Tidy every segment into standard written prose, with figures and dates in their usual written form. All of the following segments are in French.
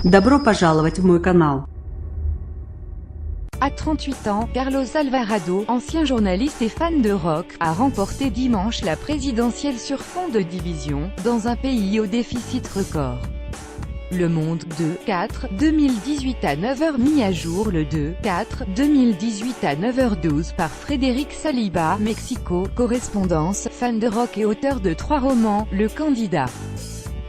Добро пожаловать в мой канал. À 38 ans, Carlos Alvarado, ancien journaliste et fan de rock, a remporté dimanche la présidentielle sur fond de division, dans un pays au déficit record. Le Monde 2-4-2018 à 9h mis à jour le 2-4-2018 à 9h12 par Frédéric Saliba, Mexico, correspondance, fan de rock et auteur de 3 romans, le candidat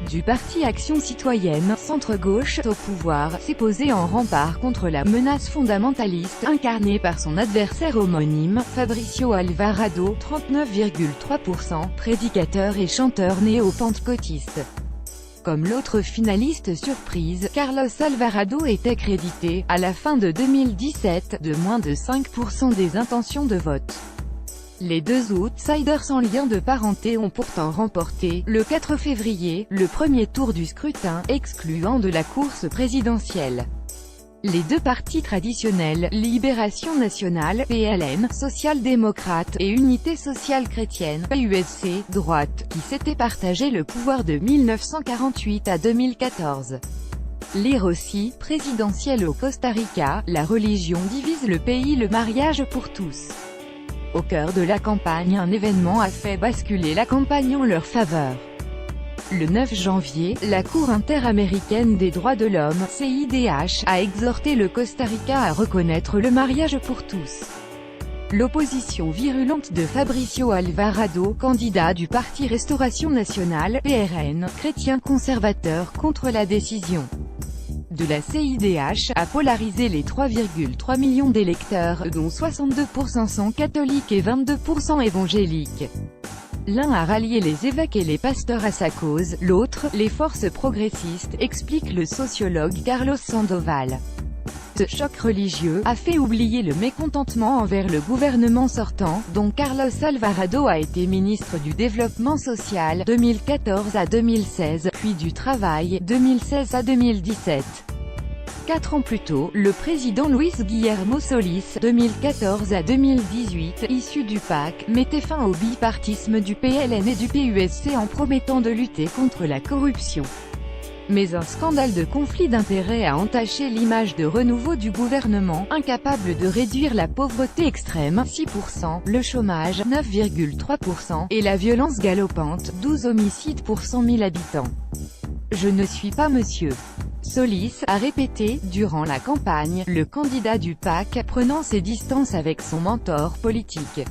du parti Action Citoyenne, centre-gauche, au pouvoir, s'est posé en rempart contre la menace fondamentaliste, incarnée par son adversaire homonyme, Fabricio Alvarado, 39,3%, prédicateur et chanteur néo-pentecôtiste. Comme l'autre finaliste surprise, Carlos Alvarado était crédité, à la fin de 2017, de moins de 5% des intentions de vote. Les deux outsiders sans lien de parenté ont pourtant remporté, le 4 février, le premier tour du scrutin, excluant de la course présidentielle les deux partis traditionnels, Libération Nationale, PLN, Social-démocrate, et Unité Sociale Chrétienne, USC, droite, qui s'étaient partagé le pouvoir de 1948 à 2014. Lire aussi, présidentielle au Costa Rica, la religion divise le pays, le mariage pour tous. Au cœur de la campagne, un événement a fait basculer la campagne en leur faveur. Le 9 janvier, la Cour interaméricaine des droits de l'homme, CIDH, a exhorté le Costa Rica à reconnaître le mariage pour tous. L'opposition virulente de Fabricio Alvarado, candidat du Parti Restauration Nationale, PRN, chrétien conservateur, contre la décision de la CIDH, a polarisé les 3,3 millions d'électeurs, dont 62% sont catholiques et 22% évangéliques. L'un a rallié les évêques et les pasteurs à sa cause, l'autre, les forces progressistes, explique le sociologue Carlos Sandoval. Ce choc religieux a fait oublier le mécontentement envers le gouvernement sortant, dont Carlos Alvarado a été ministre du Développement social, 2014 à 2016, puis du Travail, 2016 à 2017. 4 ans plus tôt, le président Luis Guillermo Solís, 2014 à 2018, issu du PAC, mettait fin au bipartisme du PLN et du PUSC en promettant de lutter contre la corruption. Mais un scandale de conflit d'intérêts a entaché l'image de renouveau du gouvernement, incapable de réduire la pauvreté extrême, 6%, le chômage, 9,3%, et la violence galopante, 12 homicides pour 100 000 habitants. Je ne suis pas monsieur Solís, a répété, durant la campagne, le candidat du PAC, prenant ses distances avec son mentor politique.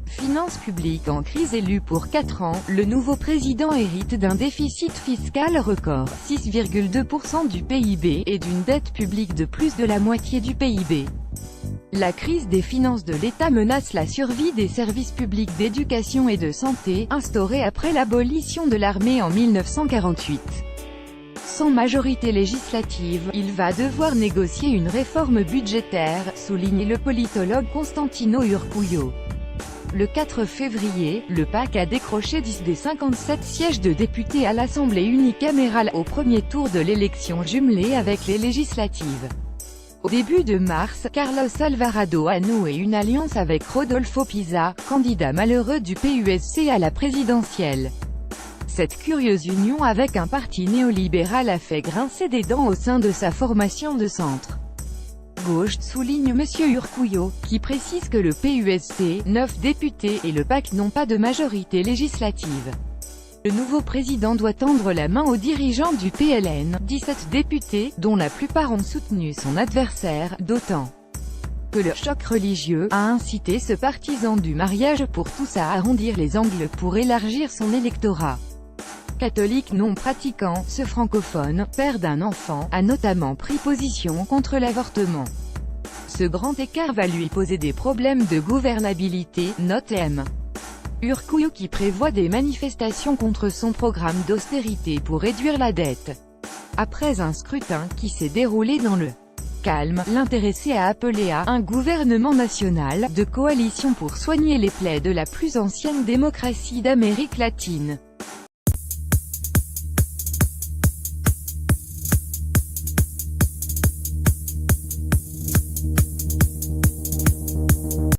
Finances publiques en crise. Élu pour 4 ans, le nouveau président hérite d'un déficit fiscal record, 6,2% du PIB, et d'une dette publique de plus de la moitié du PIB. La crise des finances de l'État menace la survie des services publics d'éducation et de santé, instaurés après l'abolition de l'armée en 1948. Sans majorité législative, il va devoir négocier une réforme budgétaire, souligne le politologue Constantino Urkullu. Le 4 février, le PAC a décroché 10 des 57 sièges de députés à l'Assemblée unicamérale au premier tour de l'élection jumelée avec les législatives. Au début de mars, Carlos Alvarado a noué une alliance avec Rodolfo Pisa, candidat malheureux du PUSC à la présidentielle. Cette curieuse union avec un parti néolibéral a fait grincer des dents au sein de sa formation de centre gauche, souligne M. Urkullu, qui précise que le PUSC, 9 députés, et le PAC n'ont pas de majorité législative. Le nouveau président doit tendre la main aux dirigeants du PLN, 17 députés, dont la plupart ont soutenu son adversaire, d'autant que le choc religieux a incité ce partisan du mariage pour tous à arrondir les angles pour élargir son électorat. Catholique non pratiquant, ce francophone, père d'un enfant, a notamment pris position contre l'avortement. Ce grand écart va lui poser des problèmes de gouvernabilité, note M. Urkullu, qui prévoit des manifestations contre son programme d'austérité pour réduire la dette. Après un scrutin qui s'est déroulé dans le calme, l'intéressé a appelé à un gouvernement national de coalition pour soigner les plaies de la plus ancienne démocratie d'Amérique latine.